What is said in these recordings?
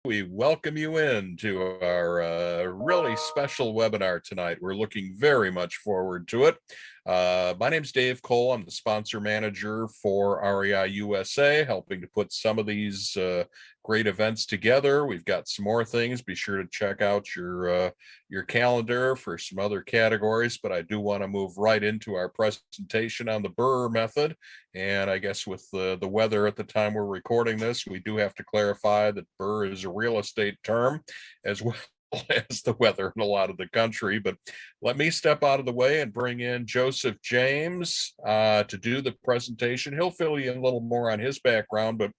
We welcome you into our really special webinar tonight. We're looking very much forward to it. My name's Dave Cole. I'm the sponsor manager for REI USA, helping to put some of these great events together. We've got some more things. Be sure to check out your calendar for some other categories, but I do want to move right into our presentation on the Brrrr method. And I guess with the weather at the time we're recording this, we do have to clarify that Brrrr is a real estate term as well as the weather in a lot of the country. But let me step out of the way and bring in Joseph James to do the presentation. He'll fill you in a little more on his background, but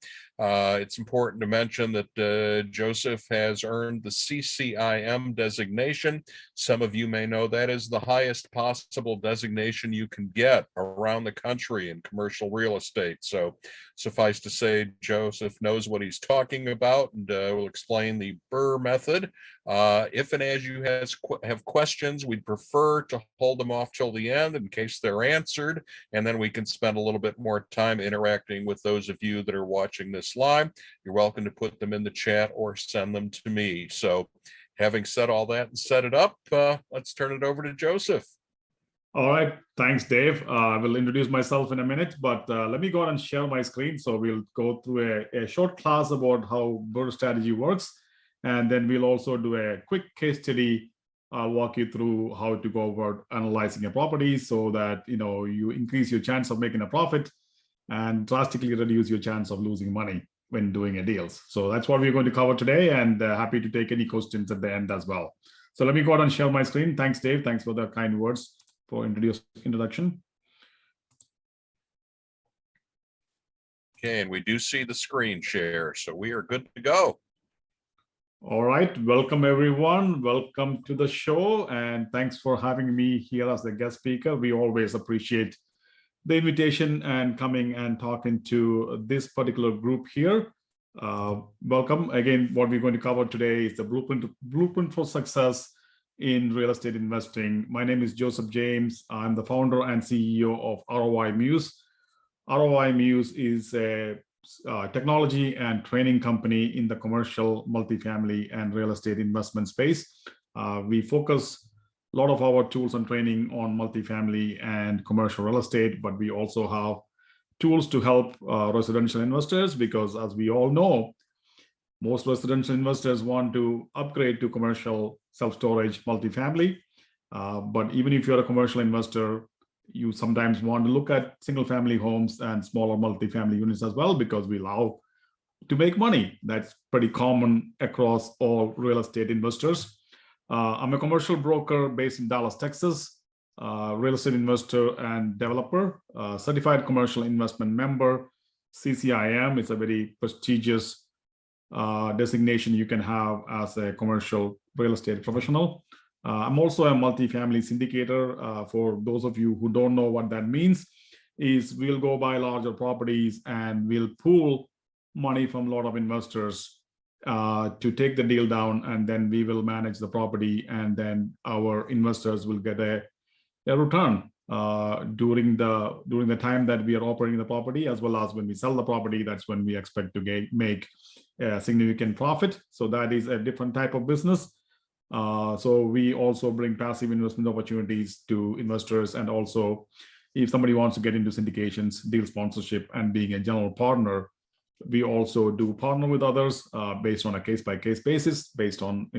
it's important to mention that Joseph has earned the CCIM designation. Some of you may know that is the highest possible designation you can get around the country in commercial real estate. So suffice to say, Joseph knows what he's talking about and will explain the Brrrr method. If and as you have questions, we'd prefer to hold them off till the end in case they're answered, and then we can spend a little bit more time interacting with those of you that are watching this live. You're welcome to put them in the chat or send them to me. So having said all that and set it up, let's turn it over to Joseph. All right, thanks, Dave. I will introduce myself in a minute, but let me go ahead and share my screen. So we'll go through a short class about how Brrrr strategy works, and then we'll also do a quick case study. I'll walk you through how to go about analyzing a property so that you increase your chance of making a profit and drastically reduce your chance of losing money when doing a deals. So that's what we're going to cover today, and happy to take any questions at the end as well. So let me go ahead and share my screen. Thanks, Dave. Thanks for the kind words for introduction. Okay, and we do see the screen share, so we are good to go. All right, welcome everyone. Welcome to the show, and thanks for having me here as the guest speaker. We always appreciate the invitation and coming and talking to this particular group here. Welcome. Again, what we're going to cover today is the blueprint for success in real estate investing. My name is Joseph James. I'm the founder and CEO of ROI Muse. ROI Muse is a technology and training company in the commercial, multifamily, and real estate investment space. We focus a lot of our tools and training on multifamily and commercial real estate, but we also have tools to help residential investors, because as we all know, most residential investors want to upgrade to commercial self-storage multifamily. But even if you're a commercial investor, you sometimes want to look at single-family homes and smaller multifamily units as well, because we love to make money. That's pretty common across all real estate investors. I'm a commercial broker based in Dallas, Texas, real estate investor and developer, certified commercial investment member. CCIM is a very prestigious designation you can have as a commercial real estate professional. I'm also a multifamily syndicator. For those of you who don't know what that means, is we'll go buy larger properties and we'll pool money from a lot of investors to take the deal down, and then we will manage the property, and then our investors will get a return during the time that we are operating the property, as well as when we sell the property. That's when we expect to make a significant profit. So that is a different type of business. So we also bring passive investment opportunities to investors, and also if somebody wants to get into syndications, deal sponsorship, and being a general partner, we also do partner with others based on a case-by-case basis, based on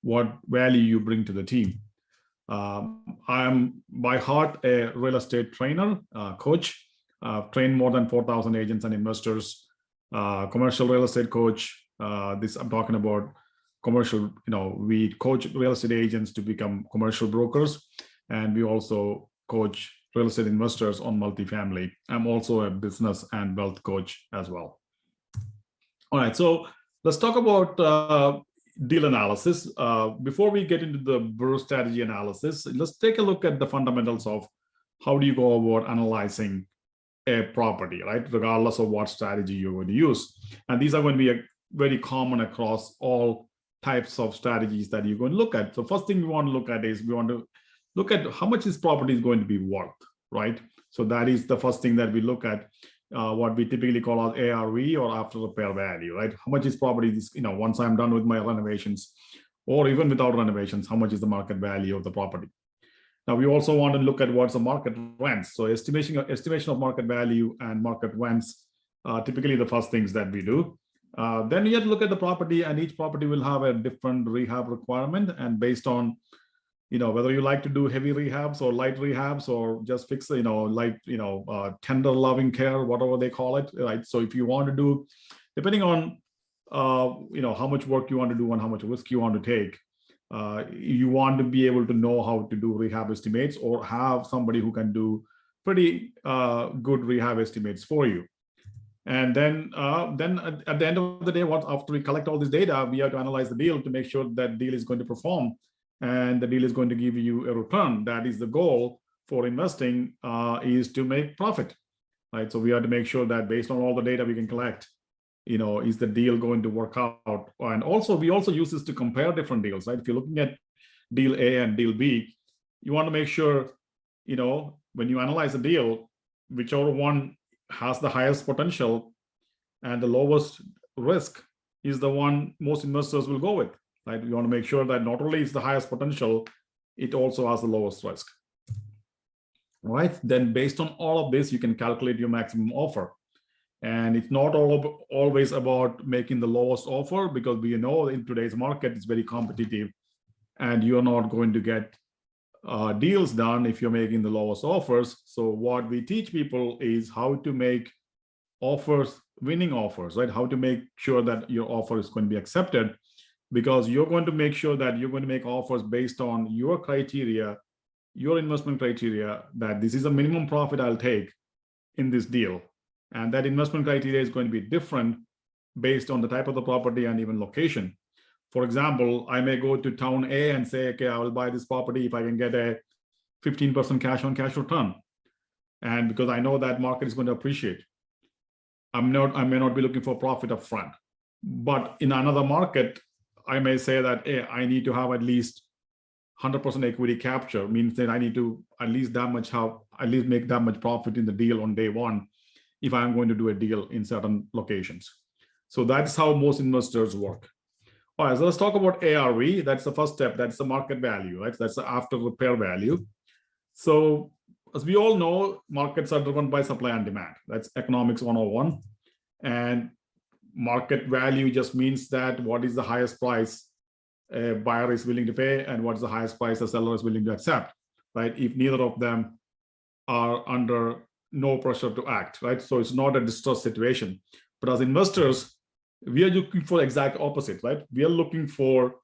what value you bring to the team. I'm by heart a real estate trainer, coach. I've trained more than 4,000 agents and investors, commercial real estate coach. This I'm talking about commercial, we coach real estate agents to become commercial brokers, and we also coach real estate investors on multifamily. I'm also a business and wealth coach as well. All right, so let's talk about deal analysis. Before we get into the Brrrr strategy analysis, let's take a look at the fundamentals of how do you go about analyzing a property, right? Regardless of what strategy you're going to use. And these are going to be very common across all types of strategies that you're going to look at. So first thing we want to look at is we want to look at how much this property is going to be worth, right? So that is the first thing that we look at. what we typically call as ARV, or after repair value, right? How much is property, once I'm done with my renovations, or even without renovations, how much is the market value of the property? Now, we also want to look at what's the market rents. So estimation of market value and market rents are typically the first things that we do. Then you have to look at the property, and each property will have a different rehab requirement. And based on, whether you like to do heavy rehabs or light rehabs, or just fix, tender loving care, whatever they call it, right? So if you want to do, depending on, how much work you want to do and how much risk you want to take, you want to be able to know how to do rehab estimates, or have somebody who can do pretty good rehab estimates for you. And then at the end of the day, after we collect all this data, we have to analyze the deal to make sure that deal is going to perform and the deal is going to give you a return. That is the goal for investing, is to make profit, right? So we have to make sure that based on all the data we can collect, is the deal going to work out? And also, we also use this to compare different deals, right? If you're looking at deal A and deal B, you want to make sure, when you analyze a deal, whichever one has the highest potential and the lowest risk is the one most investors will go with, right? You want to make sure that not only is the highest potential, it also has the lowest risk, right? Then based on all of this, you can calculate your maximum offer. And it's not always about making the lowest offer, because we know in today's market, it's very competitive and you're not going to get deals done if you're making the lowest offers. So what we teach people is how to make offers, winning offers, right? How to make sure that your offer is going to be accepted, because you're going to make sure that you're going to make offers based on your criteria, your investment criteria, that this is a minimum profit I'll take in this deal. And that investment criteria is going to be different based on the type of the property and even location. For example, I may go to town A and say, okay, I will buy this property if I can get a 15% cash on cash return. And because I know that market is going to appreciate, I may not be looking for profit up front. But in another market, I may say that, hey, I need to have at least 100% equity capture, means that I need to at least make that much profit in the deal on day one if I'm going to do a deal in certain locations. So that's how most investors work. All right, so let's talk about ARV. That's the first step. That's the market value, right? That's the after repair value. So as we all know, markets are driven by supply and demand. That's economics 101. And market value just means that what is the highest price a buyer is willing to pay and what's the highest price a seller is willing to accept, right? If neither of them are under no pressure to act, right? So it's not a distressed situation. But as investors, we are looking for exact opposite, right? We are looking for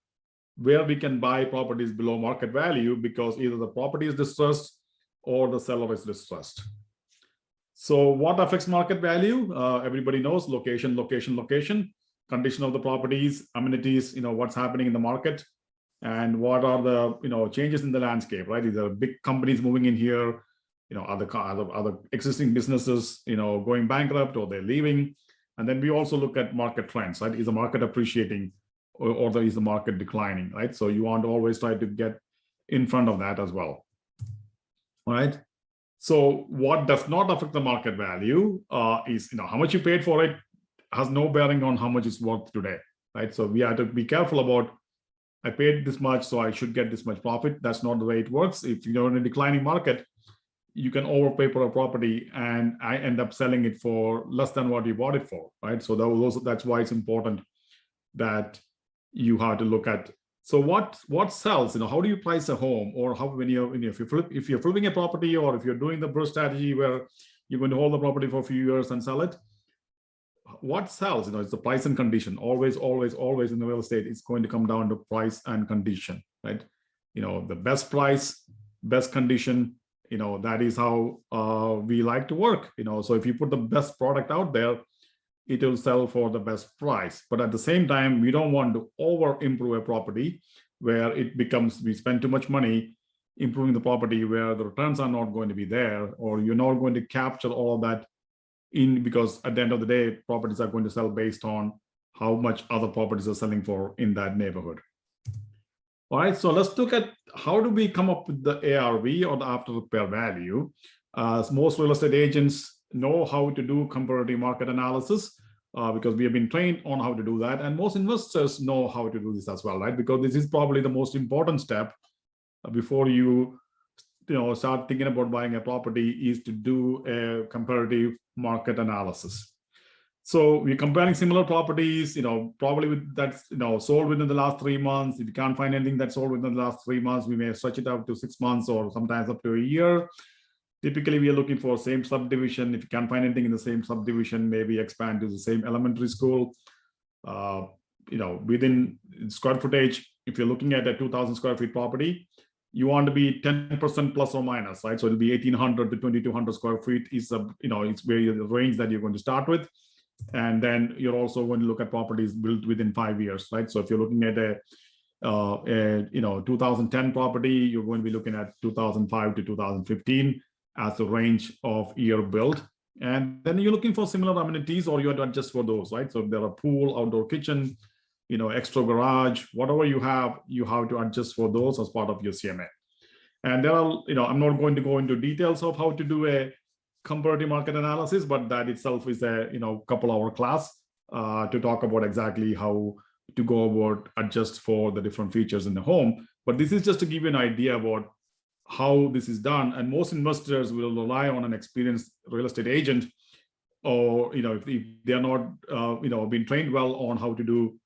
where we can buy properties below market value, because either the property is distressed or the seller is distressed. So what affects market value? Everybody knows location, condition of the properties, amenities, what's happening in the market, and what are the changes in the landscape, right? Is there big companies moving in here? Other existing businesses, going bankrupt or they're leaving. And then we also look at market trends, right? Is the market appreciating or is the market declining, right? So you want to always try to get in front of that as well, all right? So what does not affect the market value is, how much you paid for it has no bearing on how much it's worth today, right? So we have to be careful about, I paid this much, so I should get this much profit. That's not the way it works. If you're in a declining market, you can overpay for a property and I end up selling it for less than what you bought it for, right? So that's why it's important that you have to look at, so what sells, how do you price a home, or how, if you're flipping a property, or if you're doing the Brrrr strategy where you're going to hold the property for a few years and sell it, what sells? It's the price and condition. Always in the real estate, it's going to come down to price and condition, right? The best price, best condition, that is how we like to work. So if you put the best product out there, it will sell for the best price. But at the same time, we don't want to over improve a property where it becomes, we spend too much money improving the property where the returns are not going to be there, or you're not going to capture all of that in, because at the end of the day, properties are going to sell based on how much other properties are selling for in that neighborhood. All right, so let's look at how do we come up with the ARV, or the after repair value. Most real estate agents know how to do comparative market analysis because we have been trained on how to do that. And most investors know how to do this as well, right? Because this is probably the most important step before you start thinking about buying a property is to do a comparative market analysis. So we're comparing similar properties, probably with that's sold within the last 3 months. If you can't find anything that's sold within the last 3 months, we may stretch it out to 6 months or sometimes up to a year. Typically, we are looking for same subdivision. If you can't find anything in the same subdivision, maybe expand to the same elementary school. Within square footage, if you're looking at a 2,000 square feet property, you want to be 10% plus or minus, right? So it'll be 1,800 to 2,200 square feet is it's where the range that you're going to start with. And then you're also going to look at properties built within 5 years, right? So if you're looking at a 2010 property, you're going to be looking at 2005 to 2015 as the range of year built. And then you're looking for similar amenities, or you have to adjust for those, right? So if there are pool, outdoor kitchen, extra garage, whatever you have to adjust for those as part of your CMA. And there are, I'm not going to go into details of how to do a comparative market analysis, but that itself is a couple hour class to talk about exactly how to go about adjust for the different features in the home. But this is just to give you an idea about how this is done. And most investors will rely on an experienced real estate agent, or if they are not been trained well on how to do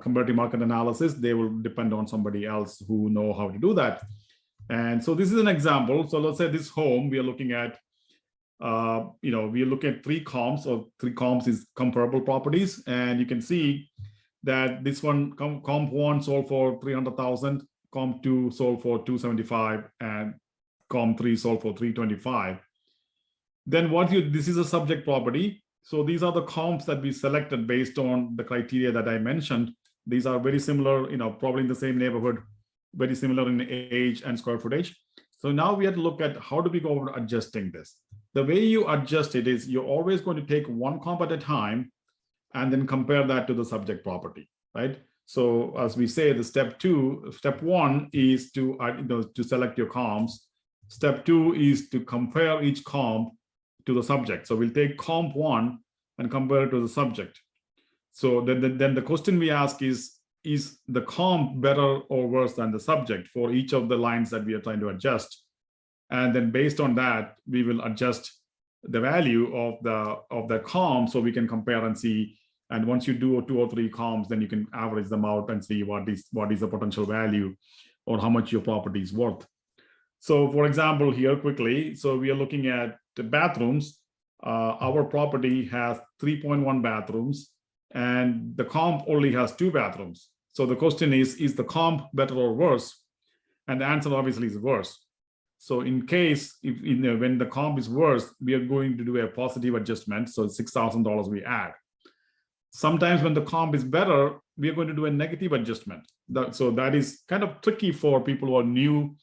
comparative market analysis, they will depend on somebody else who know how to do that. And so this is an example. So let's say this home we are looking at, we look at 3 comps, or 3 comps is comparable properties, and you can see that this one comp 1 sold for 300,000, comp 2 sold for 275, and comp 3 sold for 325. Then this is a subject property. So these are the comps that we selected based on the criteria that I mentioned. These are very similar, probably in the same neighborhood, very similar in age and square footage. So now we have to look at how do we go about adjusting this. The way you adjust it is you're always going to take one comp at a time and then compare that to the subject property, right? So as we say, the step 1 is to select your comps. Step 2 is to compare each comp to the subject. So we'll take comp 1 and compare it to the subject. So then the question we ask is the comp better or worse than the subject for each of the lines that we are trying to adjust? And then based on that, we will adjust the value of the comp so we can compare and see. And once you do 2 or 3 comps, then you can average them out and see what is the potential value or how much your property is worth. So for example, here quickly, so we are looking at the bathrooms. Our property has 3.1 bathrooms and the comp only has 2 bathrooms. So the question is the comp better or worse? And the answer obviously is worse. So in case, when the comp is worse, we are going to do a positive adjustment. So $6,000 we add. Sometimes when the comp is better, we are going to do a negative adjustment. So that is kind of tricky for people who are new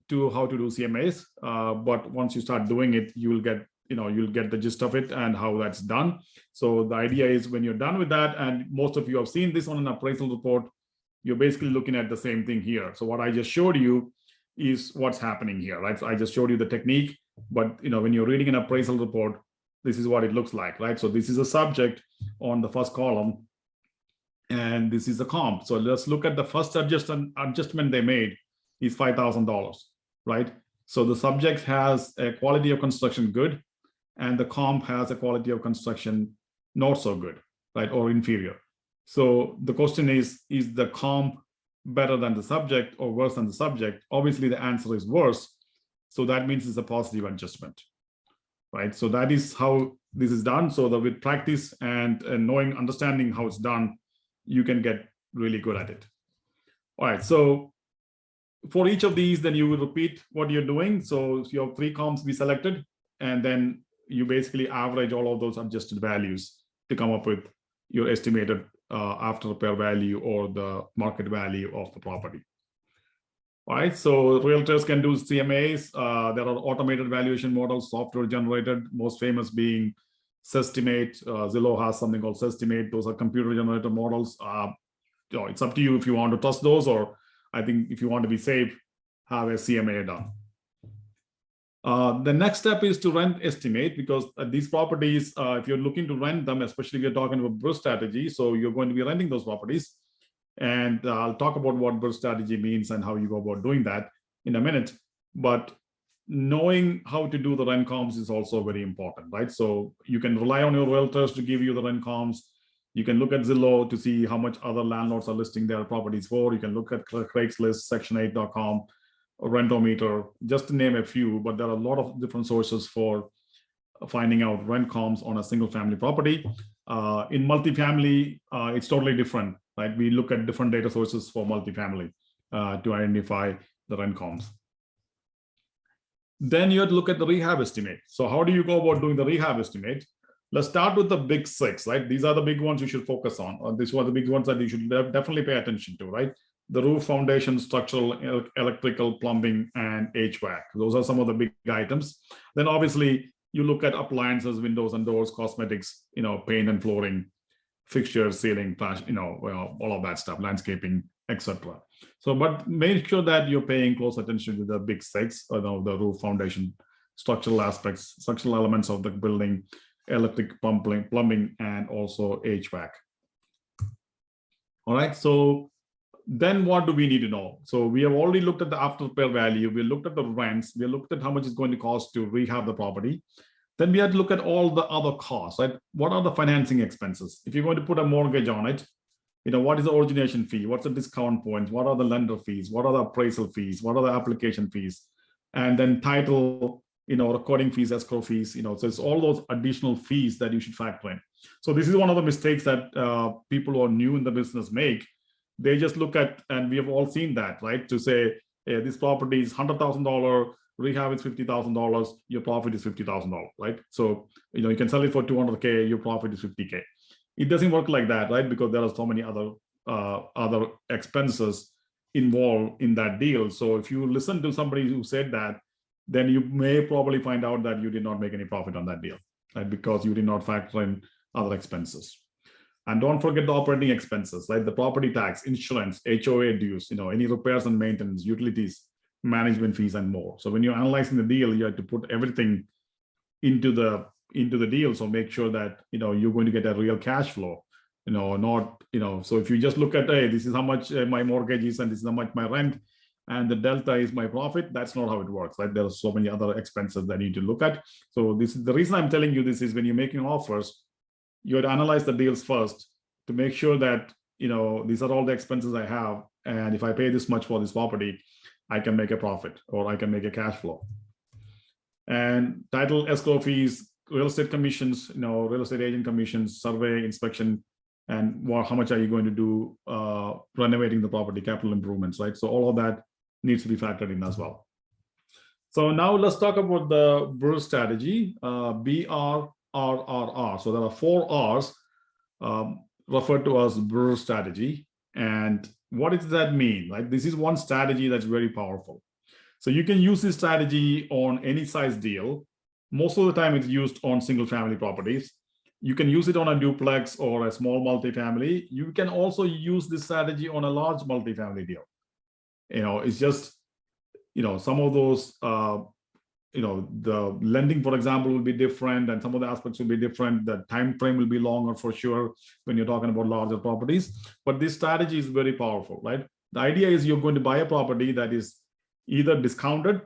to how to do CMAs. But once you start doing it, you'll get the gist of it and how that's done. So the idea is when you're done with that, and most of you have seen this on an appraisal report, you're basically looking at the same thing here. So what I just showed you is what's happening here, right? So I just showed you the technique, but when you're reading an appraisal report, this is what it looks like, right? So this is a subject on the first column, and this is a comp. So let's look at the first adjustment they made is $5,000, right? So the subject has a quality of construction good, and the comp has a quality of construction not so good, right, or inferior. So the question is the comp better than the subject or worse than the subject? Obviously, the answer is worse. So that means it's a positive adjustment, right? So that is how this is done. So that with practice and understanding how it's done, you can get really good at it. All right. So for each of these, then you will repeat what you're doing. So you have 3 comps we selected, and then you basically average all of those adjusted values to come up with your estimated after repair value or the market value of the property. All right, so realtors can do CMAs. There are automated valuation models, software generated, most famous being Sestimate. Zillow has something called Sestimate. Those are computer generated models. It's up to you if you want to trust those, or I think if you want to be safe, have a CMA done. The next step is to rent estimate, because these properties, if you're looking to rent them, especially if you're talking about Brrrr strategy, so you're going to be renting those properties. And I'll talk about what Brrrr strategy means and how you go about doing that in a minute. But knowing how to do the rent comps is also very important, right? So you can rely on your realtors to give you the rent comps. You can look at Zillow to see how much other landlords are listing their properties for. You can look at Craigslist, section8.com, Rentometer, just to name a few, but there are a lot of different sources for finding out rent comps on a single family property. In multifamily, it's totally different, right? We look at different data sources for multifamily to identify the rent comps. Then you have to look at the rehab estimate. So how do you go about doing the rehab estimate? Let's start with the big six, right? These are the big ones you should focus on. These are the big ones that you should definitely pay attention to, right? The roof, foundation, structural, electrical, plumbing, and HVAC. Those are some of the big items. Then obviously you look at appliances, windows and doors, cosmetics, paint and flooring, fixtures, ceiling, all of that stuff, landscaping, etc. So, but make sure that you're paying close attention to the big six, the roof, foundation, structural aspects, structural elements of the building, electric, plumbing, and also HVAC. All right, so then what do we need to know? So we have already looked at the after repair value. We looked at the rents. We looked at how much it's going to cost to rehab the property. Then we had to look at all the other costs, right? What are the financing expenses? If you're going to put a mortgage on it, what is the origination fee? What's the discount points? What are the lender fees? What are the appraisal fees? What are the application fees? And then title, recording fees, escrow fees, so it's all those additional fees that you should factor in. So this is one of the mistakes that people who are new in the business make. They just look at, and we have all seen that, right? To say, hey, this property is $100,000, rehab is $50,000, your profit is $50,000, right? So, you can sell it for $200K, your profit is $50K. It doesn't work like that, right? Because there are so many other expenses involved in that deal. So if you listen to somebody who said that, then you may probably find out that you did not make any profit on that deal, right? Because you did not factor in other expenses. And don't forget the operating expenses, like the property tax, insurance, HOA dues, any repairs and maintenance, utilities, management fees, and more. So when you're analyzing the deal, you have to put everything into the deal. So make sure that you're going to get a real cash flow. So if you just look at, hey, this is how much my mortgage is, and this is how much my rent, and the delta is my profit, that's not how it works, right? There are so many other expenses that you need to look at. So this is the reason I'm telling you this is when you're making offers, you have to analyze the deals first to make sure that, these are all the expenses I have. And if I pay this much for this property, I can make a profit or I can make a cash flow. And title, escrow fees, real estate commissions, real estate agent commissions, survey, inspection, and how much are you going to do renovating the property, capital improvements, right? So all of that needs to be factored in as well. So now let's talk about the Brrrr strategy, BRRRR. So there are 4 R's referred to as Brrrr strategy. And what does that mean? Right? This is one strategy that's very powerful. So you can use this strategy on any size deal. Most of the time it's used on single family properties. You can use it on a duplex or a small multifamily. You can also use this strategy on a large multifamily deal. It's just, some of those, the lending, for example, will be different, and some of the aspects will be different. The time frame will be longer for sure when you're talking about larger properties. But this strategy is very powerful, right? The idea is you're going to buy a property that is either discounted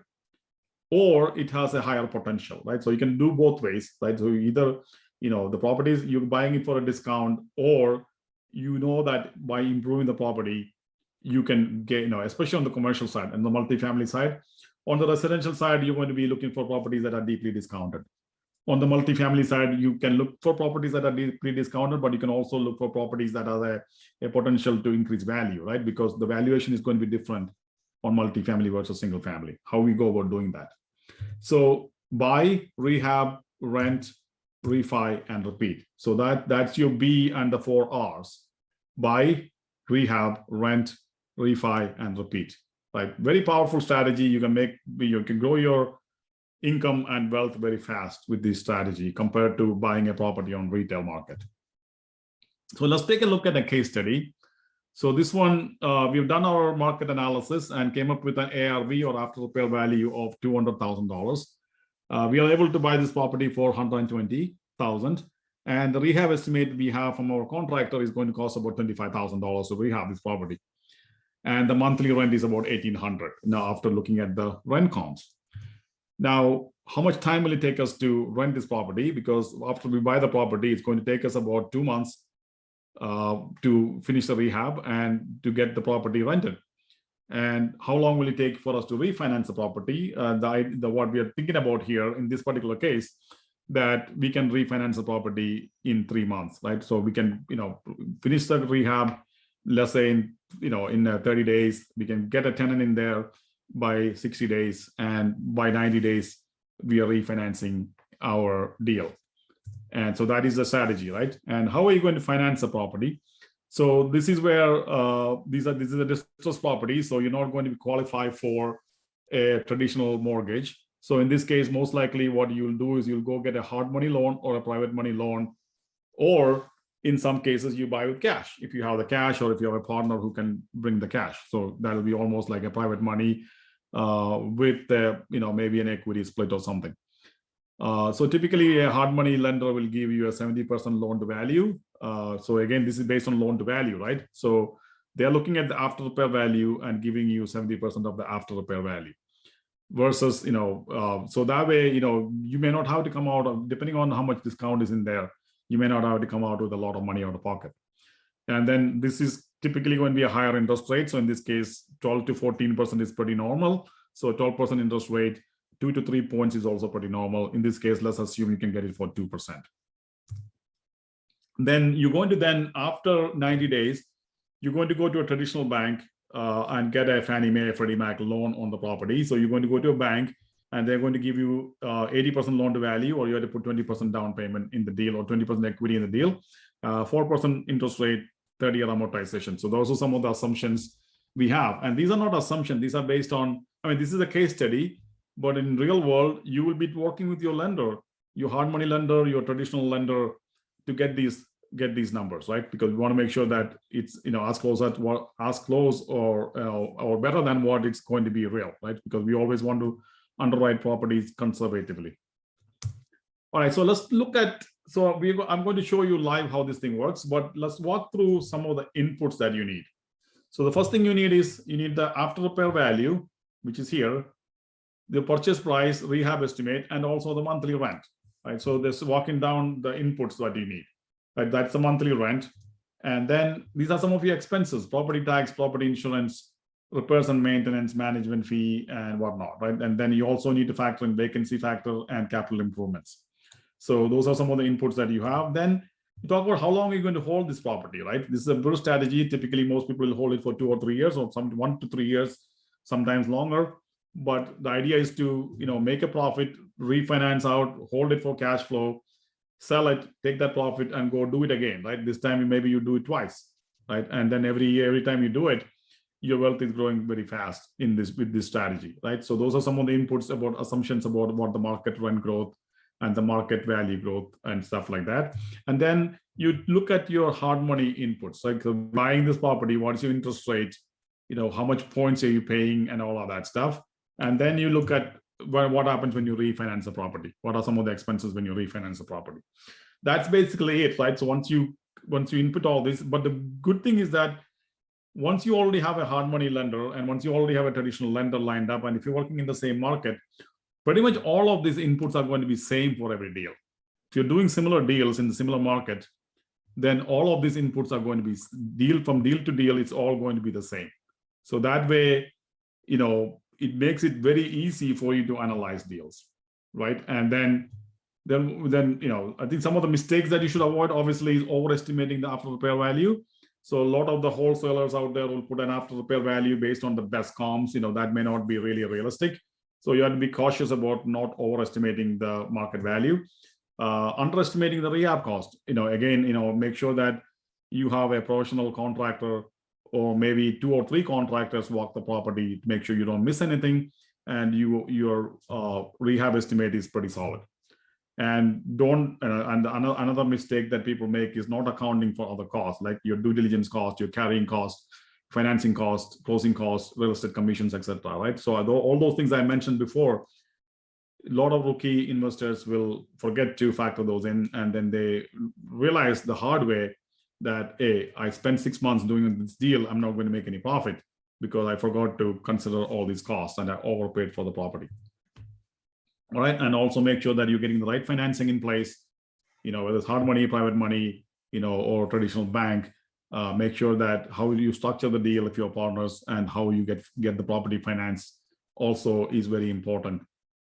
or it has a higher potential, right? So you can do both ways, right? So either, the properties you're buying it for a discount, or that by improving the property, you can get, especially on the commercial side and the multifamily side. On the residential side, you're going to be looking for properties that are deeply discounted. On the multifamily side, you can look for properties that are deeply discounted, but you can also look for properties that have a potential to increase value, right? Because the valuation is going to be different on multifamily versus single family, how we go about doing that. So buy, rehab, rent, refi, and repeat. So that's your B and the 4 R's. Buy, rehab, rent, refi, and repeat. Right? Very powerful strategy. You can grow your income and wealth very fast with this strategy compared to buying a property on retail market. So let's take a look at a case study. So this one, we've done our market analysis and came up with an ARV, or after repair value, of $200,000. We are able to buy this property for 120,000, and the rehab estimate we have from our contractor is going to cost about $25,000 to rehab this property, and the monthly rent is about 1,800. Now, after looking at the rent comps, now how much time will it take us to rent this property? Because after we buy the property, it's going to take us about 2 months to finish the rehab and to get the property rented. And how long will it take for us to refinance the property? What we are thinking about here in this particular case, that we can refinance the property in 3 months, right? So we can, finish the rehab, let's say in 30 days, we can get a tenant in there by 60 days, and by 90 days, we are refinancing our deal. And so that is the strategy, right? And how are you going to finance the property? So this is where this is a distressed property. So you're not going to qualify for a traditional mortgage. So in this case, most likely what you'll do is you'll go get a hard money loan or a private money loan, or in some cases you buy with cash if you have the cash, or if you have a partner who can bring the cash. So that'll be almost like a private money with maybe an equity split or something. So typically a hard money lender will give you a 70% loan to value. So again, this is based on loan to value, right? So they're looking at the after repair value and giving you 70% of the after repair value versus, so that way, you may not have to come out, depending on how much discount is in there, you may not have to come out with a lot of money out of pocket. And then this is typically going to be a higher interest rate. So in this case, 12 to 14% is pretty normal. So 12% interest rate, 2 to 3 points is also pretty normal. In this case, let's assume you can get it for 2%. Then you're going to after 90 days, you're going to go to a traditional bank and get a Fannie Mae, Freddie Mac loan on the property. So you're going to go to a bank and they're going to give you 80% loan to value, or you have to put 20% down payment in the deal, or 20% equity in the deal, 4% interest rate, 30-year amortization. So those are some of the assumptions we have. And these are not assumptions. These are based on, this is a case study, but in real world, you will be working with your lender, your hard money lender, your traditional lender, to get these numbers, right? Because we want to make sure that it's as close or better than what it's going to be real, right? Because we always want to underwrite properties conservatively. All right, so let's look at. I'm going to show you live how this thing works, but let's walk through some of the inputs that you need. So the first thing you need is the after repair value, which is here, the purchase price, rehab estimate, and also the monthly rent. Right, so this walking down the inputs that you need, right? That's the monthly rent. And then these are some of your expenses: property tax, property insurance, repairs and maintenance, management fee, and whatnot, right? And then you also need to factor in vacancy factor and capital improvements. So those are some of the inputs that you have. Then you talk about how long you're going to hold this property, right? This is a Brrrr strategy. Typically, most people will hold it for 2 or 3 years, or 1 to 3 years, sometimes longer. But the idea is to make a profit, refinance out, hold it for cash flow, sell it, take that profit, and go do it again, right? This time maybe you do it twice, right? And then every year, every time you do it, your wealth is growing very fast with this strategy, right? So those are some of the inputs about assumptions about what the market rent growth and the market value growth and stuff like that. And then you look at your hard money inputs, like buying this property, what's your interest rate, how much points are you paying, and all of that stuff. And then you look at what happens when you refinance the property. What are some of the expenses when you refinance the property? That's basically it, right? So once you input all this, but the good thing is that once you already have a hard money lender, and once you already have a traditional lender lined up, and if you're working in the same market, pretty much all of these inputs are going to be same for every deal. If you're doing similar deals in the similar market, then all of these inputs are going to be from deal to deal. It's all going to be the same. So that way, it makes it very easy for you to analyze deals, right? And then I think some of the mistakes that you should avoid, obviously, is overestimating the after repair value. So a lot of the wholesalers out there will put an after repair value based on the best comps. That may not be really realistic. So you have to be cautious about not overestimating the market value, underestimating the rehab cost. Again, make sure that you have a professional contractor, or maybe 2 or 3 contractors walk the property to make sure you don't miss anything, and your rehab estimate is pretty solid. And another mistake that people make is not accounting for other costs, like your due diligence cost, your carrying cost, financing cost, closing costs, real estate commissions, etc. Right? So all those things I mentioned before, a lot of rookie investors will forget to factor those in, and then they realize the hard way that, hey, I spent 6 months doing this deal, I'm not going to make any profit because I forgot to consider all these costs and I overpaid for the property. All right, and also make sure that you're getting the right financing in place, whether it's hard money, private money, or traditional bank. Make sure that how you structure the deal if you're partners and how you get the property financed also is very important.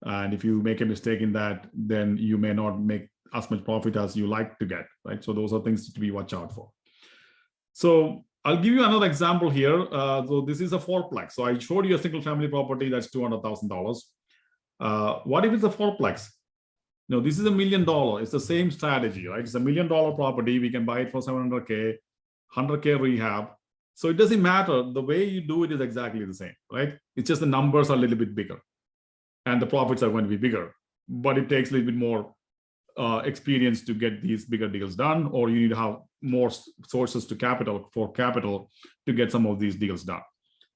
And if you make a mistake in that, then you may not make as much profit as you like to get, right? So those are things to be watch out for. So I'll give you another example here. So this is a fourplex. So I showed you a single family property that's $200,000. What if it's a fourplex? This is $1 million. It's the same strategy, right? It's $1 million property. We can buy it for $700K, $100K rehab. So it doesn't matter. The way you do it is exactly the same, right? It's just the numbers are a little bit bigger and the profits are going to be bigger, but it takes a little bit more experience to get these bigger deals done, or you need to have more sources to capital to get some of these deals done,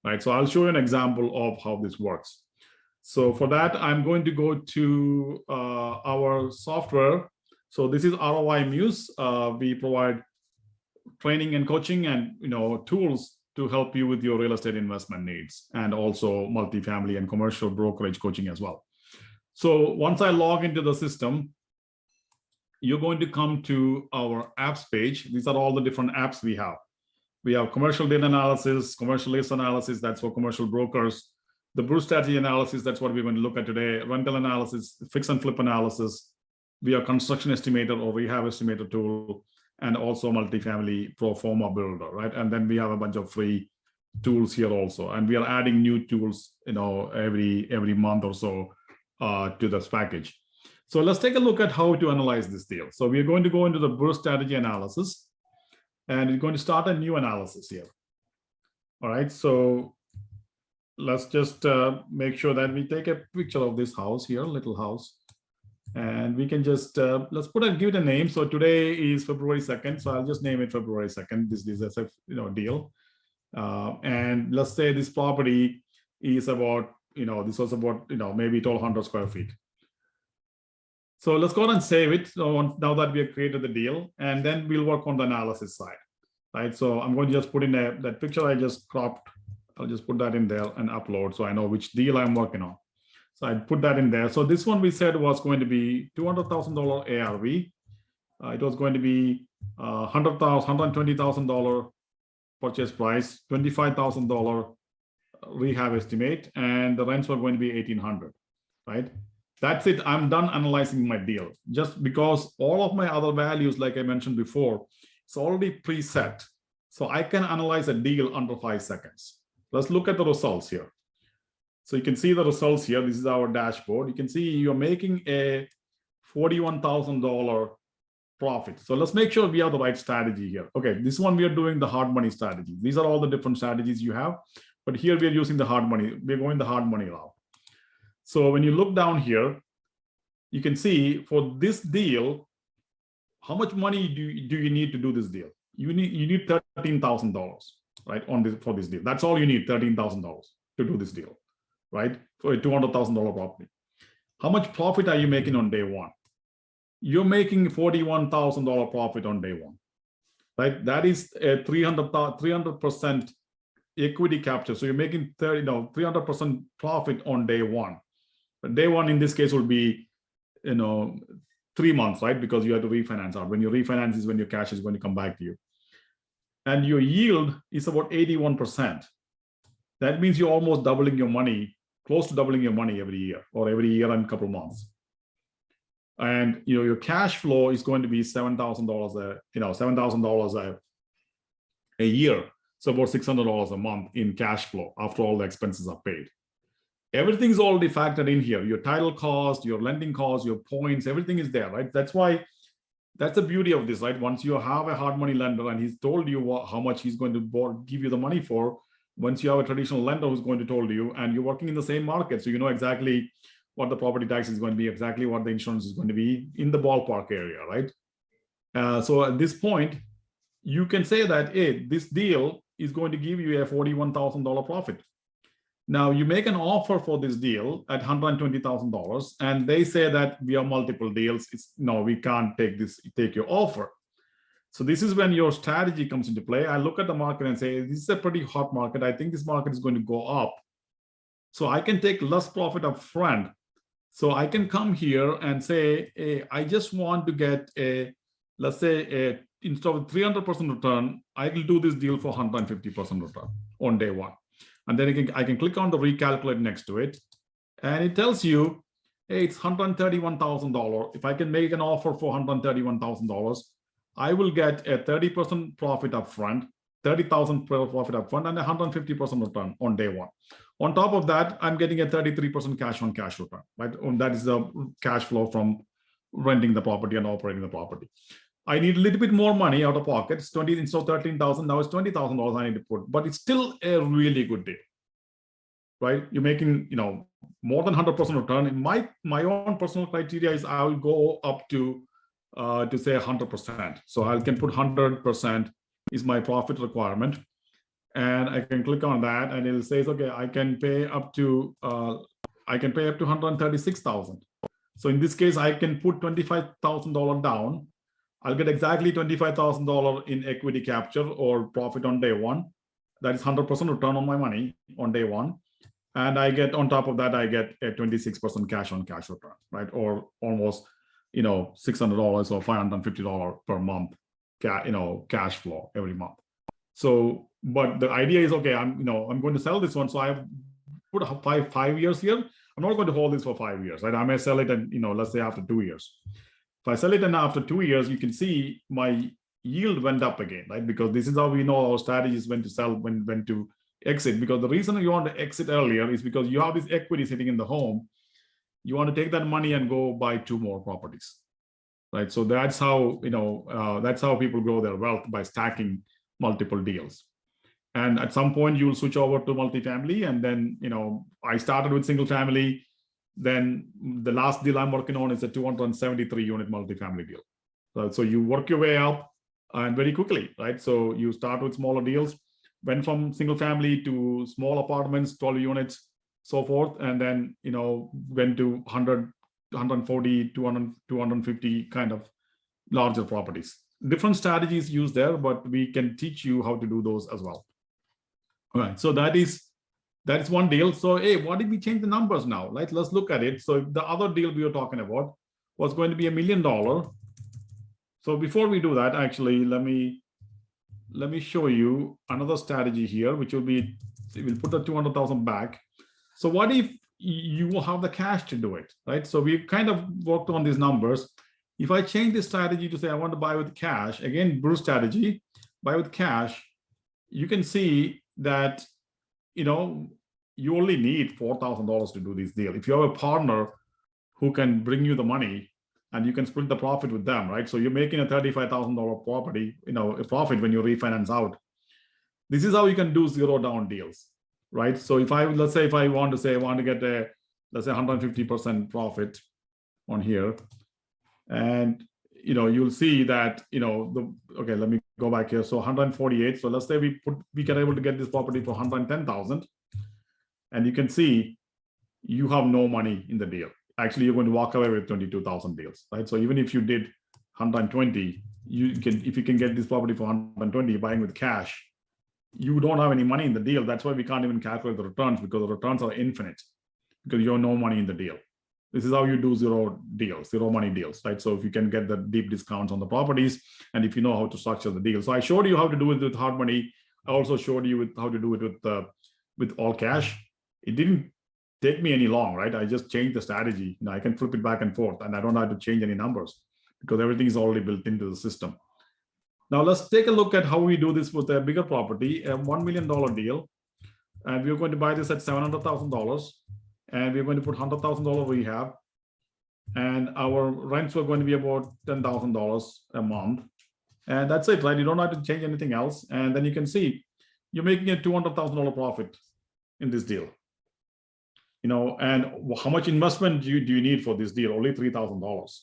right? So I'll show you an example of how this works. So for that, I'm going to go to our software. So this is ROI Muse. We provide training and coaching and tools to help you with your real estate investment needs, and also multifamily and commercial brokerage coaching as well. So once I log into the system, you're going to come to our apps page. These are all the different apps we have. We have commercial data analysis, commercial lease analysis, that's for commercial brokers. The Brrrr strategy analysis, that's what we're going to look at today. Rental analysis, fix and flip analysis. We have construction estimator or rehab estimator tool, and also multifamily pro forma builder, right? And then we have a bunch of free tools here also. And we are adding new tools, every month or so to this package. So let's take a look at how to analyze this deal. So we're going to go into the Brrrr strategy analysis, and we're going to start a new analysis here. All right, so let's just make sure that we take a picture of this house here, little house. And we can just, let's give it a name. So today is February 2nd. So I'll just name it February 2nd. This is a deal. And let's say this property is about, this was about, maybe 1,200 square feet. So let's go ahead and save it. So now that we have created the deal, and then we'll work on the analysis side, right? So I'm going to just put in that picture I just cropped. I'll just put that in there and upload so I know which deal I'm working on. So I put that in there. So this one we said was going to be $200,000 ARV. It was going to be $120,000 purchase price, $25,000 rehab estimate, and the rents were going to be $1,800, right? That's it. I'm done analyzing my deal. Just because all of my other values, like I mentioned before, it's already preset. So I can analyze a deal under 5 seconds. Let's look at the results here. So you can see the results here. This is our dashboard. You can see you're making a $41,000 profit. So let's make sure we have the right strategy here. Okay, this one we are doing the hard money strategy. These are all the different strategies you have, but here we are using the hard money. We're going the hard money route. So when you look down here, you can see for this deal, how much money do you need to do this deal? You need $13,000, right, for this deal. That's all you need, $13,000 to do this deal, right? For a $200,000 property. How much profit are you making on day one? You're making $41,000 profit on day one, right? That is a 300% equity capture. So you're making 300% profit on day one. But day one in this case will be, 3 months, right? Because you have to refinance out. When you refinance is when your cash is going to come back to you. And your yield is about 81%. That means you're almost doubling your money, close to doubling your money every year, or every year and a couple of months. And your cash flow is going to be $7,000 a year. So about $600 a month in cash flow after all the expenses are paid. Everything's already factored in here. Your title cost, your lending cost, your points, everything is there, right? That's why, that's the beauty of this, right? Once you have a hard money lender and he's told you how much he's going to give you the money for, once you have a traditional lender who's going to told you, and you're working in the same market, so you know exactly what the property tax is going to be, exactly what the insurance is going to be in the ballpark area, right? So at this point, you can say that, hey, this deal is going to give you a $41,000 profit. Now you make an offer for this deal at $120,000, and they say that we have multiple deals. No, we can't take your offer. So this is when your strategy comes into play. I look at the market and say, this is a pretty hot market. I think this market is going to go up. So I can take less profit up front. So I can come here and say, hey, I just want to get let's say instead of 300% return, I will do this deal for 150% return on day one. And then I can click on the recalculate next to it. And it tells you, hey, it's $131,000. If I can make an offer for $131,000, I will get a 30% profit up front, 30,000 profit up front, and 150% return on day one. On top of that, I'm getting a 33% cash on cash return, right? And that is the cash flow from renting the property and operating the property. I need a little bit more money out of pocket. It's 20 instead of 13,000. Now it's $20,000 I need to put, but it's still a really good deal, right? You're making, more than 100% return. In my own personal criteria is I will go up to say 100%. So I can put 100% is my profit requirement, and I can click on that, and it says, okay, I can pay up to 136,000. So in this case, I can put $25,000 down. I'll get exactly $25,000 in equity capture or profit on day one. That is 100% return on my money on day one. And I get, on top of that, I get a 26% cash on cash return, right? Or almost, $600 or $550 per month, cash flow every month. So, but the idea is, okay, I'm going to sell this one. So I've put 5 years here. I'm not going to hold this for 5 years, right? I may sell it and, let's say after 2 years. If I sell it and after 2 years, you can see my yield went up again, right? Because this is how we know our strategy is when to sell, when to exit. Because the reason you want to exit earlier is because you have this equity sitting in the home. You want to take that money and go buy 2 more properties, right? So that's how, that's how people grow their wealth, by stacking multiple deals. And at some point you'll switch over to multifamily. And then, I started with single family. Then the last deal I'm working on is a 273 unit multifamily deal. So you work your way up and very quickly, right? So you start with smaller deals, went from single family to small apartments, 12 units, so forth. And then, went to 100, 140, 200, 250 kind of larger properties. Different strategies used there, but we can teach you how to do those as well. All right, so that is one deal. So, hey, what did we change the numbers now? Right, let's look at it. So the other deal we were talking about was going to be $1 million. So before we do that, actually, let me show you another strategy here, which will be, we'll put the 200,000 back. So what if you will have the cash to do it, right? So we kind of worked on these numbers. If I change this strategy to say I want to buy with cash, again, Brrrr strategy, buy with cash, you can see that, you only need $4,000 to do this deal. If you have a partner who can bring you the money and you can split the profit with them, right? So you're making a $35,000 property, a profit when you refinance out. This is how you can do zero down deals, right? So let's say I want to get a, let's say 150% profit on here. And, you'll see that, okay, let me go back here. So 148. So let's say we can able to get this property for 110,000. And you can see you have no money in the deal. Actually, you're going to walk away with 22,000 deals, right? So even if you did 120, if you can get this property for 120, buying with cash, you don't have any money in the deal. That's why we can't even calculate the returns, because the returns are infinite, because you have no money in the deal. This is how you do zero money deals, right? So if you can get the deep discounts on the properties, and if you know how to structure the deal. So I showed you how to do it with hard money. I also showed you how to do it with all cash. It didn't take me any long, right? I just changed the strategy. I can flip it back and forth, and I don't have to change any numbers because everything is already built into the system. Now let's take a look at how we do this with a bigger property, a $1 million deal. And we're going to buy this at $700,000. And we're going to put $100,000 rehab. And our rents were going to be about $10,000 a month. And that's it, right? You don't have to change anything else. And then you can see you're making a $200,000 profit in this deal. And how much investment do you need for this deal? Only $3,000.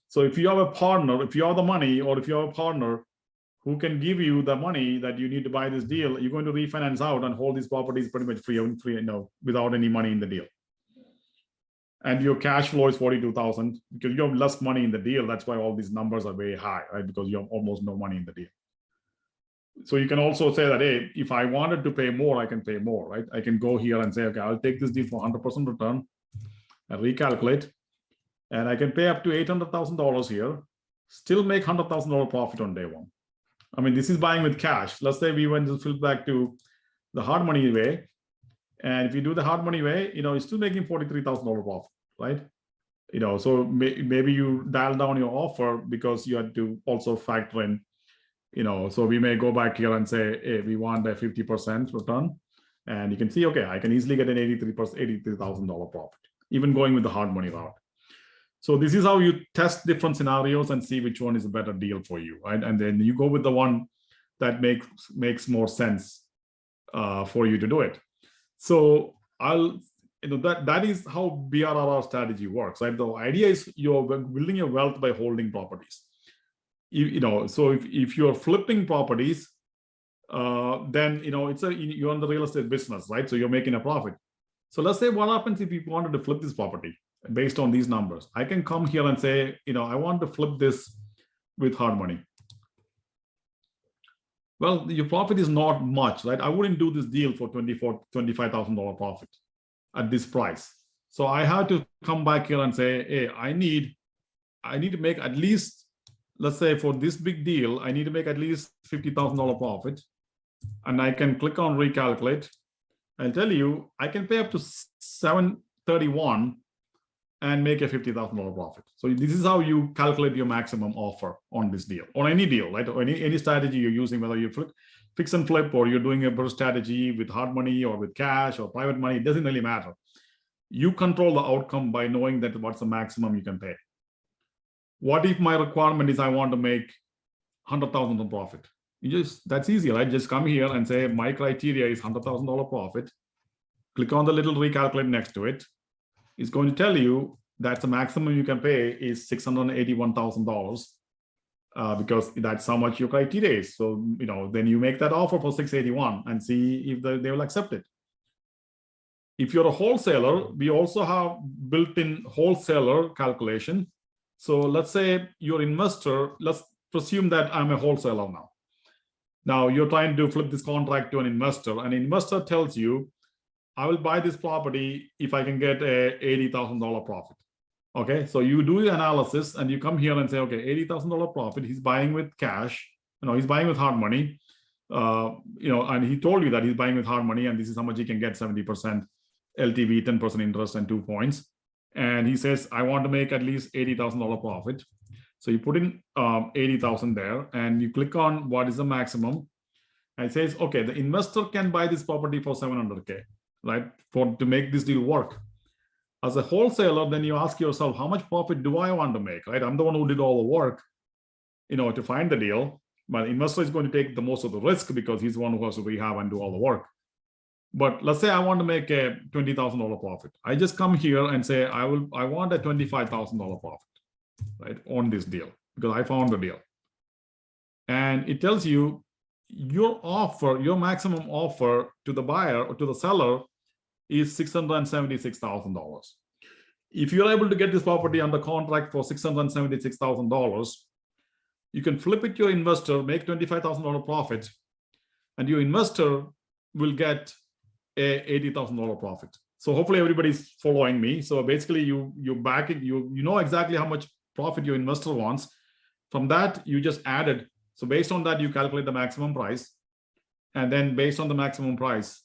So if you have a partner, if you have the money, or if you have a partner who can give you the money that you need to buy this deal. You're going to refinance out and hold these properties pretty much free, without any money in the deal. And your cash flow is 42,000 because you have less money in the deal. That's why all these numbers are very high, right? Because you have almost no money in the deal. So you can also say that, hey, if I wanted to pay more, I can pay more, right? I can go here and say, okay, I'll take this deal for 100% return and recalculate, and I can pay up to $800,000 here, still make $100,000 profit on day one. I mean, this is buying with cash. Let's say we went to flip back to the hard money way. And if you do the hard money way, you're still making $43,000 profit, right? So maybe you dial down your offer because you had to also factor in, so we may go back here and say, hey, we want a 50% return. And you can see, okay, I can easily get an $83,000 profit, even going with the hard money route. So this is how you test different scenarios and see which one is a better deal for you, right? And then you go with the one that makes more sense for you to do it. So that is how BRRR strategy works, right? The idea is you're building your wealth by holding properties. So if you're flipping properties, then you're in the real estate business, right? So you're making a profit. So let's say what happens if you wanted to flip this property based on these numbers. I can come here and say, I want to flip this with hard money. Well, your profit is not much, right? I wouldn't do this deal for $25,000 profit at this price. So I have to come back here and say, hey, I need to make at least, let's say for this big deal, I need to make at least $50,000 profit. And I can click on recalculate. I'll tell you, I can pay up to $731 and make a $50,000 profit. So this is how you calculate your maximum offer on this deal, or any deal, right? Or any strategy you're using, whether you fix and flip, or you're doing a burst strategy with hard money or with cash or private money, it doesn't really matter. You control the outcome by knowing that what's the maximum you can pay. What if my requirement is I want to make $100,000 profit? That's easy, right? Just come here and say my criteria is $100,000 profit. Click on the little recalculate next to it. It's going to tell you that the maximum you can pay is $681,000 because that's how much your criteria is. So then you make that offer for $681 and see if they will accept it. If you're a wholesaler, we also have built-in wholesaler calculation. So let's say your investor, let's presume that I'm a wholesaler now. Now you're trying to flip this contract to an investor. An investor tells you, I will buy this property if I can get a $80,000 profit. Okay, so you do the analysis and you come here and say, okay, $80,000 profit. He's buying with cash. He's buying with hard money. And he told you that he's buying with hard money, and this is how much he can get: 70% LTV, 10% interest, and 2 points. And he says, I want to make at least $80,000 profit. So you put in 80,000 there, and you click on what is the maximum. And it says, okay, the investor can buy this property for $700K. Right, to make this deal work. As a wholesaler, then you ask yourself, how much profit do I want to make? Right, I'm the one who did all the work, to find the deal. But the investor is going to take the most of the risk because he's the one who has to rehab and do all the work. But let's say I want to make a $20,000 profit. I just come here and say I want a $25,000 profit, right, on this deal because I found the deal. And it tells you your offer, your maximum offer to the buyer or to the seller is $676,000. If you're able to get this property under contract for $676,000, you can flip it to your investor, make $25,000 profit, and your investor will get a $80,000 profit. So hopefully everybody's following me. So basically you back it, you know exactly how much profit your investor wants. From that, you just added. So based on that, you calculate the maximum price. And then based on the maximum price,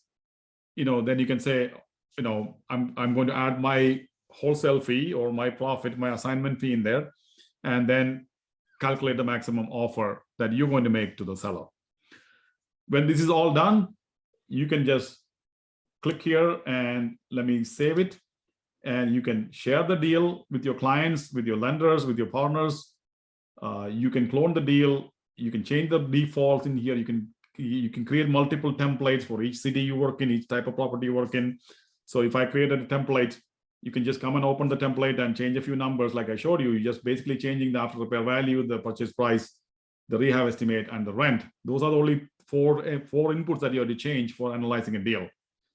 then you can say, I'm going to add my wholesale fee or my profit, my assignment fee in there, and then calculate the maximum offer that you're going to make to the seller. When this is all done, you can just click here and let me save it. And you can share the deal with your clients, with your lenders, with your partners. You can clone the deal. You can change the defaults in here. You can create multiple templates for each city you work in, each type of property you work in. So if I created a template, you can just come and open the template and change a few numbers like I showed you. You're just basically changing the after repair value, the purchase price, the rehab estimate, and the rent. Those are the only four inputs that you have to change for analyzing a deal.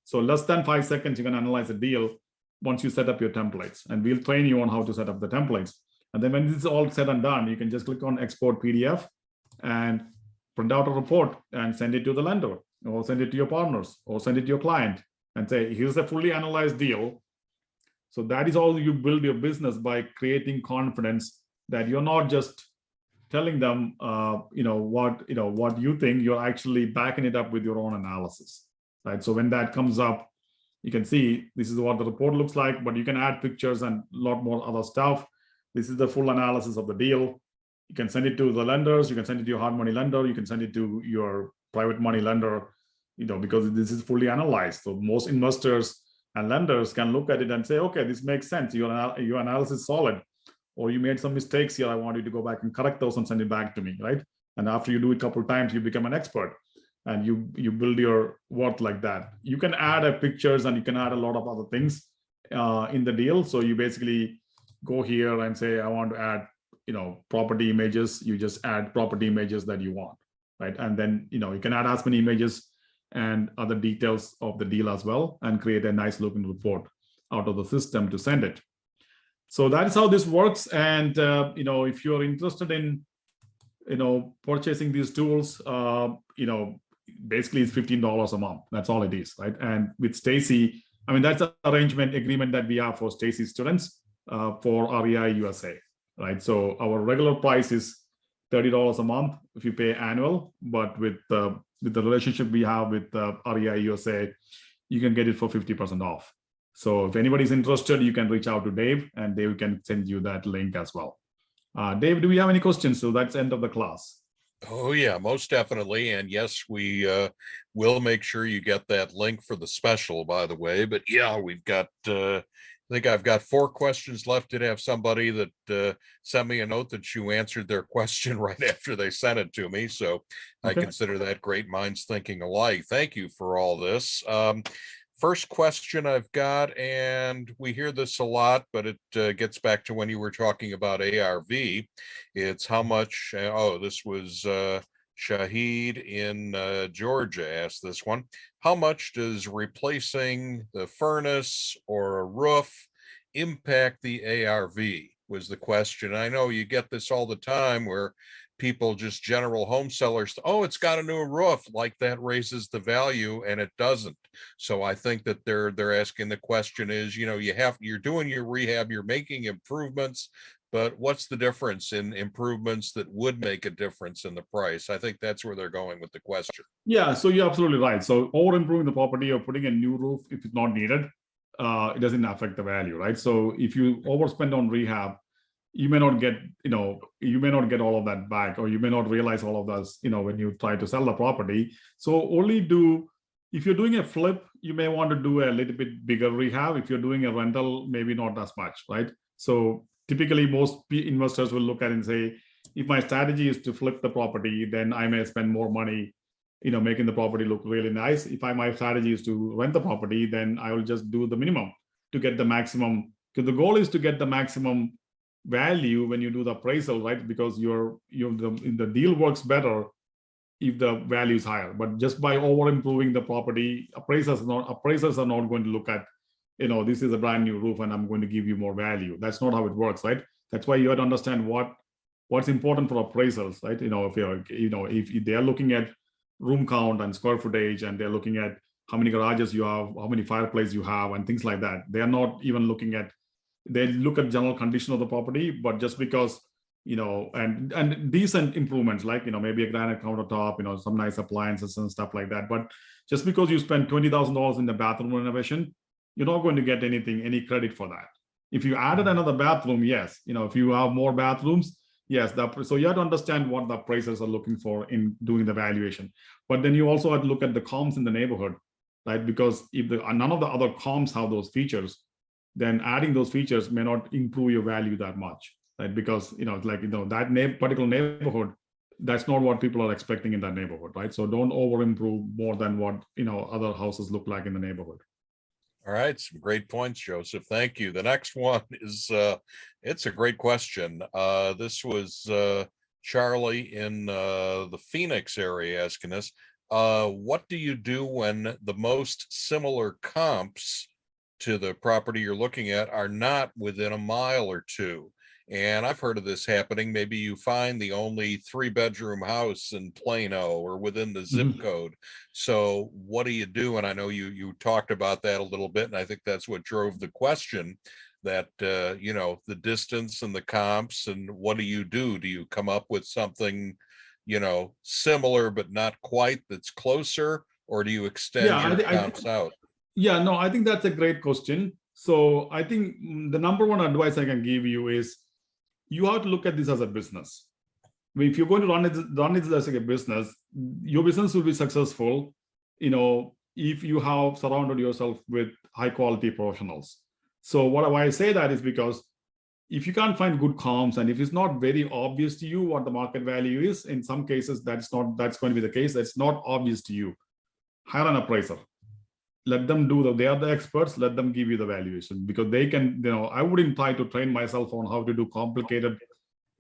So less than 5 seconds, you can analyze a deal once you set up your templates, and we'll train you on how to set up the templates. And then when this is all said and done, you can just click on export PDF and print out a report and send it to the lender, or send it to your partners, or send it to your client and say, here's a fully analyzed deal. So that is how you build your business, by creating confidence that you're not just telling them, what you think. You're actually backing it up with your own analysis, right? So when that comes up, you can see this is what the report looks like, but you can add pictures and a lot more other stuff. This is the full analysis of the deal. You can send it to the lenders. You can send it to your hard money lender. You can send it to your private money lender, because this is fully analyzed. So most investors and lenders can look at it and say, okay, this makes sense. Your analysis is solid. Or you made some mistakes here. I want you to go back and correct those and send it back to me, right? And after you do it a couple of times, you become an expert, and you build your worth like that. You can add pictures, and you can add a lot of other things in the deal. So you basically go here and say, I want to add, property images. You just add property images that you want, right? And then, you can add as many images and other details of the deal as well, and create a nice looking report out of the system to send it. So that is how this works. And if you're interested in purchasing these tools, basically it's $15 a month. That's all it is, right? And with Stacy, that's an arrangement agreement that we have for Stacy students for REI USA, right? So our regular price is $30 a month if you pay annual, but with the relationship we have with REI USA, you can get it for 50% off. So if anybody's interested, you can reach out to Dave, and Dave can send you that link as well. Dave, do we have any questions? So that's end of the class. Oh yeah, most definitely. And yes, we will make sure you get that link for the special, by the way. But yeah, we've got I think I've got 4 questions left. Did have somebody that sent me a note that you answered their question right after they sent it to me. So I consider that great minds thinking alike. Thank you for all this. First question I've got, and we hear this a lot, but it gets back to when you were talking about ARV. It's how much, this was Shahid in Georgia asked this one. How much does replacing the furnace or a roof impact the ARV, was the question. I know you get this all the time where people, just general home sellers, oh, it's got a new roof, like that raises the value, and it doesn't. So I think that they're asking, the question is, you're doing your rehab, you're making improvements, but what's the difference in improvements that would make a difference in the price? I think that's where they're going with the question. Yeah, so you're absolutely right. So over improving the property or putting a new roof, if it's not needed, it doesn't affect the value, right? So if you overspend on rehab, you may not get all of that back, or you may not realize all of this, when you try to sell the property. So if you're doing a flip, you may want to do a little bit bigger rehab. If you're doing a rental, maybe not as much, right? So typically most investors will look at it and say, if my strategy is to flip the property, then I may spend more money, making the property look really nice. If my strategy is to rent the property, then I will just do the minimum to get the maximum, because the goal is to get the maximum value when you do the appraisal, right? Because the deal works better if the value is higher. But just by over improving the property, appraisers are not going to look at, this is a brand new roof and I'm going to give you more value. That's not how it works, right? That's why you have to understand what's important for appraisals, right? If they are looking at room count and square footage, and they're looking at how many garages you have, how many fireplaces you have, and things like that. They are not even looking at, they look at general condition of the property, but just because, and decent improvements, like, maybe a granite countertop, some nice appliances and stuff like that. But just because you spend $20,000 in the bathroom renovation, you're not going to get any credit for that. If you added another bathroom, yes, if you have more bathrooms, yes. So you have to understand what the appraisers are looking for in doing the valuation. But then you also have to look at the comps in the neighborhood, right? Because if none of the other comps have those features, then adding those features may not improve your value that much, right? Because that particular neighborhood, that's not what people are expecting in that neighborhood, right? So don't over improve more than what other houses look like in the neighborhood. All right, some great points, Joseph. Thank you. The next one is it's a great question. This was Charlie in the Phoenix area asking us, what do you do when the most similar comps to the property you're looking at are not within a mile or two? And I've heard of this happening. Maybe you find the only 3-bedroom house in Plano or within the zip Mhm. code. So what do you do? And I know you talked about that a little bit, and I think that's what drove the question, that the distance and the comps, and what do you do? Do you come up with something, similar but not quite, that's closer, or do you Yeah, extend your comps out? yeah, no, I think that's a great question. So I think the number one advice I can give you is you have to look at this as a business. I mean, if you're going to run it as like a business, your business will be successful, if you have surrounded yourself with high quality professionals. So why I say that is because if you can't find good comps, and if it's not very obvious to you what the market value is, in some cases that's going to be the case. That's not obvious to you. Hire an appraiser. Let them they are the experts. Let them give you the valuation, because they can, I wouldn't try to train myself on how to do complicated,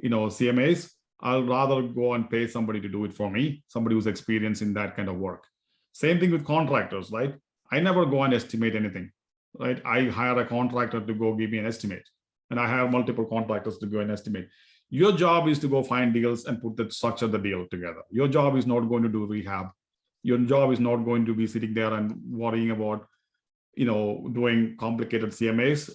CMAs. I'll rather go and pay somebody to do it for me, somebody who's experienced in that kind of work. Same thing with contractors, right? I never go and estimate anything, right? I hire a contractor to go give me an estimate, and I have multiple contractors to go and estimate. Your job is to go find deals and structure the deal together. Your job is not going to do rehab. Your job is not going to be sitting there and worrying about, doing complicated CMAs.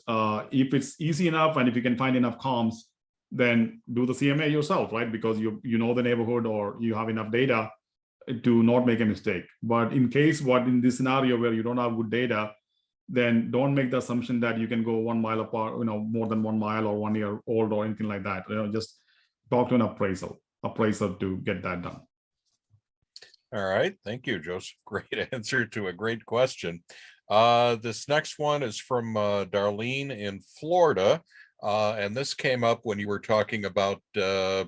If it's easy enough and if you can find enough comps, then do the CMA yourself, right? Because you know the neighborhood, or you have enough data to not make a mistake. But in in this scenario where you don't have good data, then don't make the assumption that you can go 1 mile apart, more than 1 mile or 1 year old or anything like that. Just talk to an appraiser to get that done. All right, thank you, Joseph. Great answer to a great question. This next one is from Darlene in Florida. And this came up when you were talking about, the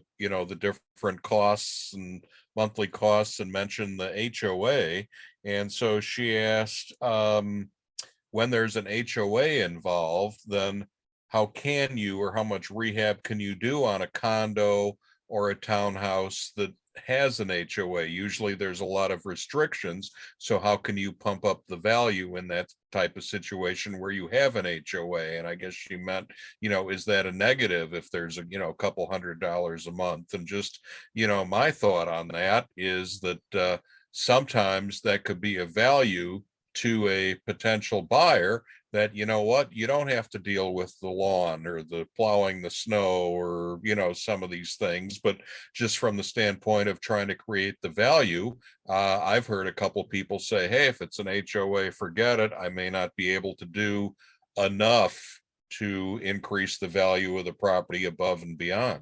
different costs and monthly costs, and mentioned the HOA. And so she asked, when there's an HOA involved, then how can you, or how much rehab can you do on a condo or a townhouse that has an HOA? Usually there's a lot of restrictions. So how can you pump up the value in that type of situation where you have an HOA? And I guess she meant, is that a negative if there's a couple $100s a month? And just, my thought on that is that sometimes that could be a value to a potential buyer, that, you don't have to deal with the lawn or the plowing the snow, or, some of these things. But just from the standpoint of trying to create the value, I've heard a couple people say, hey, if it's an HOA, forget it. I may not be able to do enough to increase the value of the property above and beyond.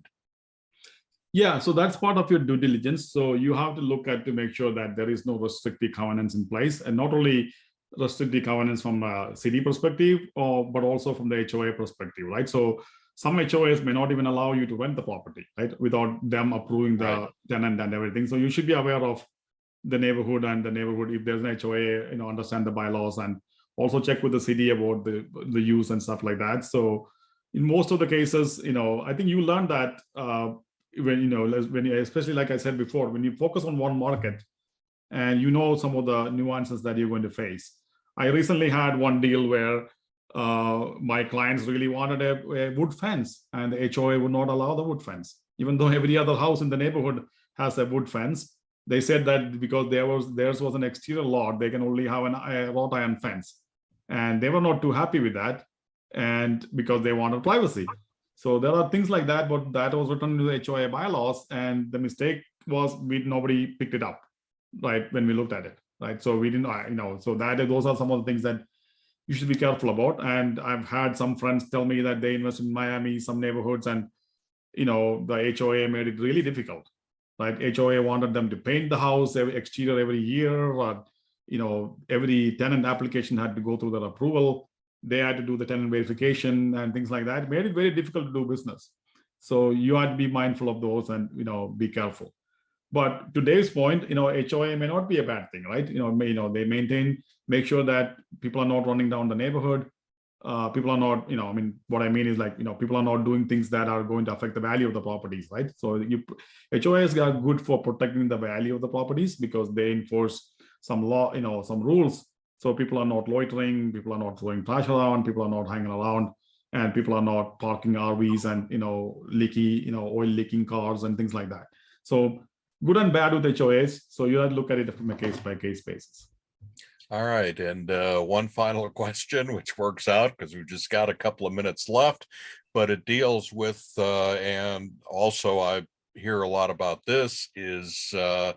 Yeah, so that's part of your due diligence. So you have to look at to make sure that there is no restrictive covenants in place, and not only restrictive covenants from a city perspective, but also from the HOA perspective, right? So some HOAs may not even allow you to rent the property, right, without them approving the Right. tenant and everything. So you should be aware of the neighborhood, if there's an HOA, understand the bylaws, and also check with the city about the use and stuff like that. So in most of the cases, I think you learn that when especially like I said before, when you focus on one market and some of the nuances that you're going to face. I recently had one deal where my clients really wanted a wood fence, and the HOA would not allow the wood fence, even though every other house in the neighborhood has a wood fence. They said that because theirs was an exterior lot, they can only have a wrought iron fence, and they were not too happy with that, and because they wanted privacy. So there are things like that, but that was written into the HOA bylaws, and the mistake was nobody picked it up, right, when we looked at it, right? So we didn't, so those are some of the things that you should be careful about. And I've had some friends tell me that they invested in Miami, some neighborhoods, and the HOA made it really difficult, right? HOA wanted them to paint the house exterior every year, or every tenant application had to go through their approval. They had to do the tenant verification and things like that. It made it very difficult to do business. So you have to be mindful of those and be careful. But to Dave's point, HOA may not be a bad thing, right? They make sure that people are not running down the neighborhood. people are not, I mean, what I mean is like, people are not doing things that are going to affect the value of the properties, right? So HOAs are good for protecting the value of the properties because they enforce some law, some rules. So people are not loitering, people are not throwing trash around, people are not hanging around, and people are not parking RVs and, leaky, oil leaking cars and things like that. So good and bad with HOAs. So you have to look at it from a case by case basis. All right, and one final question, which works out because we've just got a couple of minutes left, but it deals with, and also I hear a lot about this, is, the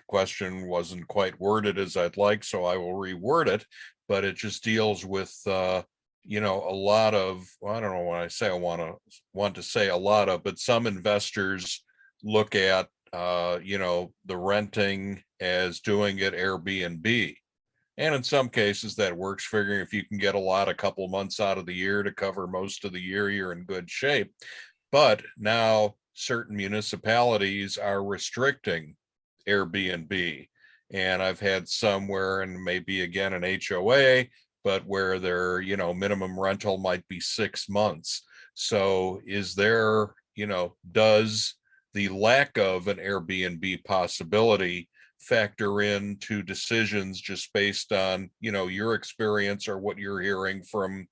question wasn't quite worded as I'd like, so I will reword it, but it just deals with, a lot of, well, I don't know when I say I want to say a lot of, but some investors look at, the renting as doing it Airbnb. And in some cases that works, figuring if you can get a lot a couple months out of the year to cover most of the year, you're in good shape. But now certain municipalities are restricting Airbnb. And I've had somewhere, and maybe again an HOA, but where their, minimum rental might be 6 months. So is there, does the lack of an Airbnb possibility factor into decisions just based on, your experience or what you're hearing from,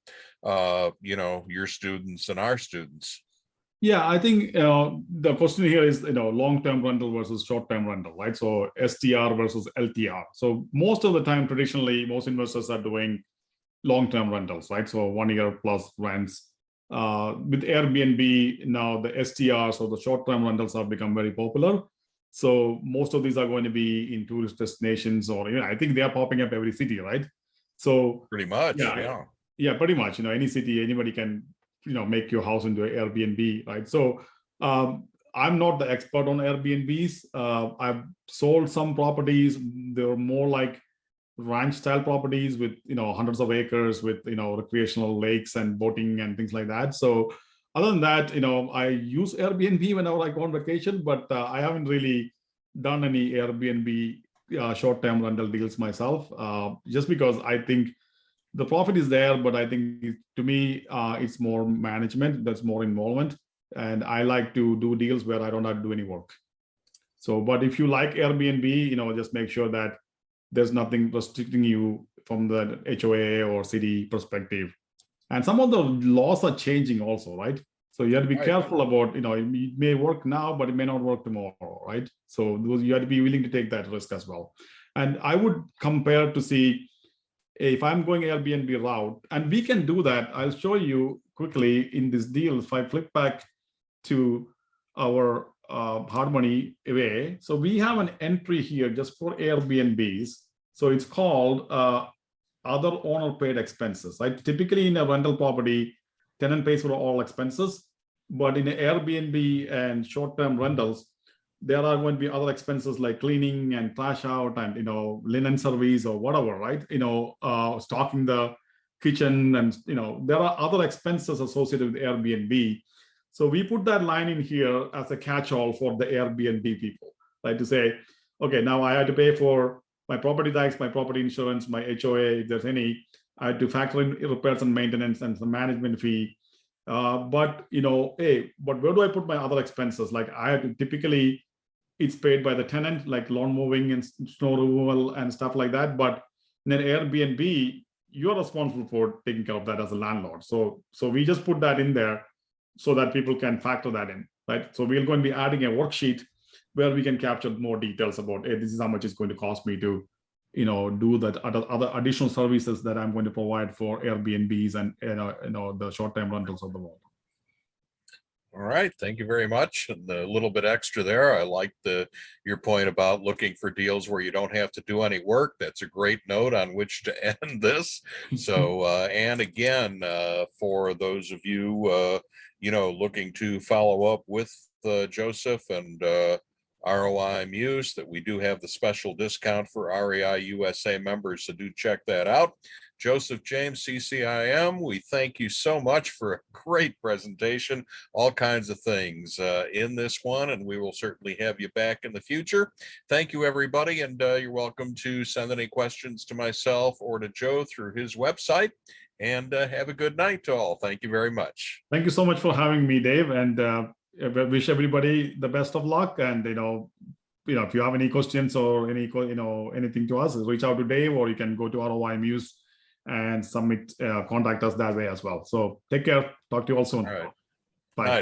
your students and our students? Yeah, I think the question here is, long-term rental versus short-term rental, right? So STR versus LTR. So most of the time, traditionally, most investors are doing long-term rentals, right? So 1 year plus rents. With Airbnb now, the STRs or the short-term rentals have become very popular. So most of these are going to be in tourist destinations, or I think they are popping up every city, right? So Pretty much, yeah, yeah, pretty much. Any city, anybody can make your house into an Airbnb, right? So I'm not the expert on Airbnbs. I've sold some properties. They're more like ranch style properties with hundreds of acres with recreational lakes and boating and things like that. So other than that, I use Airbnb whenever I go on vacation, but I haven't really done any Airbnb short-term rental deals myself, just because I think the profit is there, but I think to me it's more management, that's more involvement, and I like to do deals where I don't have to do any work. So, but if you like Airbnb, just make sure that there's nothing restricting you from the HOA or city perspective. And some of the laws are changing also, right? So you have to be careful about, it may work now, but it may not work tomorrow, right? So you have to be willing to take that risk as well. And I would compare to see if I'm going Airbnb route, and we can do that. I'll show you quickly in this deal. If I flip back to our Harmony way, so we have an entry here just for Airbnbs. So it's called other owner paid expenses, right? Typically in a rental property, tenant pays for all expenses, but in Airbnb and short-term rentals, there are going to be other expenses like cleaning and trash out and linen service or whatever, right? Stocking the kitchen, and there are other expenses associated with Airbnb. So we put that line in here as a catch-all for the Airbnb people, right? To say, okay, now I had to pay for my property tax, my property insurance, my HOA, if there's any. I had to factor in repairs and maintenance and some management fee. But but where do I put my other expenses? Like I had to typically, it's paid by the tenant, like lawn mowing and snow removal and stuff like that. But in an Airbnb, you're responsible for taking care of that as a landlord. So we just put that in there so that people can factor that in, right? So we're going to be adding a worksheet where we can capture more details about, hey, this is how much it's going to cost me to, do that other additional services that I'm going to provide for Airbnbs and the short-term rentals of the world. All right, thank you very much. And a little bit extra there. I like your point about looking for deals where you don't have to do any work. That's a great note on which to end this. So, and again, for those of you, looking to follow up with Joseph and ROI Muse, that we do have the special discount for REI USA members, so do check that out. Joseph James, CCIM. We thank you so much for a great presentation, all kinds of things in this one, and we will certainly have you back in the future. Thank you, everybody, and you're welcome to send any questions to myself or to Joe through his website. And have a good night to all. Thank you very much. Thank you so much for having me, Dave, and wish everybody the best of luck. And if you have any questions or anything to us, reach out to Dave, or you can go to ROI Muse and submit, contact us that way as well. So take care. Talk to you all soon. All right. Bye.